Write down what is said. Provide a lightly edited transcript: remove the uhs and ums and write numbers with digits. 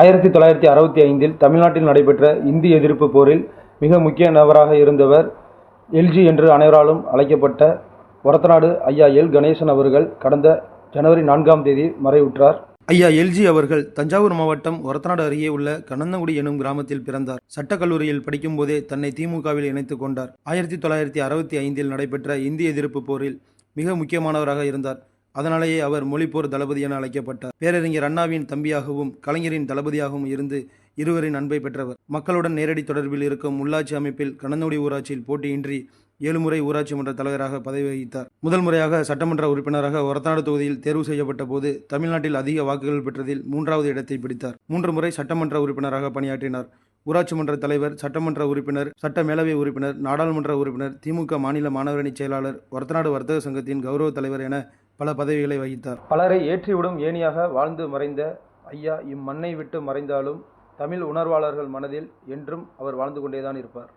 1965 தமிழ்நாட்டில் நடைபெற்ற இந்தி எதிர்ப்பு போரில் மிக முக்கிய நபராக இருந்தவர் எல்ஜி என்று அனைவராலும் அழைக்கப்பட்ட ஒரத்தநாடு ஐயா எல். கணேசன் அவர்கள் கடந்த ஜனவரி 4ஆம் தேதி மறைவுற்றார். ஐயா எல்ஜி அவர்கள் தஞ்சாவூர் மாவட்டம் ஒரத்தநாடு அருகே உள்ள கண்ணந்தங்குடி எனும் கிராமத்தில் பிறந்தார். சட்டக்கல்லூரியில் படிக்கும் போதே தன்னை திமுகவில் இணைத்துக் கொண்டார். 1965 நடைபெற்ற இந்திய எதிர்ப்பு போரில் மிக முக்கியமானவராக இருந்தார். அதனாலேயே அவர் மொழிப்போர் தளபதி என அழைக்கப்பட்டார். பேரறிஞர் அண்ணாவின் தம்பியாகவும் கலைஞரின் தளபதியாகவும் இருந்து இருவரின் அன்பை பெற்றவர். மக்களுடன் நேரடி தொடர்பில் இருக்கும் உள்ளாட்சி அமைப்பில் கண்ணந்தங்குடி ஊராட்சியில் போட்டியின்றி 7 முறை ஊராட்சி மன்ற தலைவராக பதவி வகித்தார். முதல் முறையாக சட்டமன்ற உறுப்பினராக ஒரத்தநாடு தொகுதியில் தேர்வு செய்யப்பட்ட போது தமிழ்நாட்டில் அதிக வாக்குகள் பெற்றதில் 3வது இடத்தை பிடித்தார். 3 முறை சட்டமன்ற உறுப்பினராக பணியாற்றினார். ஊராட்சி மன்ற தலைவர், சட்டமன்ற உறுப்பினர், சட்ட மேலவை உறுப்பினர், நாடாளுமன்ற உறுப்பினர், திமுக மாநில மாணவரணி செயலாளர், ஒரத்தநாடு வர்த்தக சங்கத்தின் கௌரவ தலைவர் என பல பதவிகளை வகித்தார். பலரை ஏற்றிவிடும் ஏணியாக வாழ்ந்து மறைந்த ஐயா இம்மண்ணை விட்டு மறைந்தாலும் தமிழ் உணர்வாளர்கள் மனதில் என்றும் அவர் வாழ்ந்து கொண்டேதான் இருப்பார்.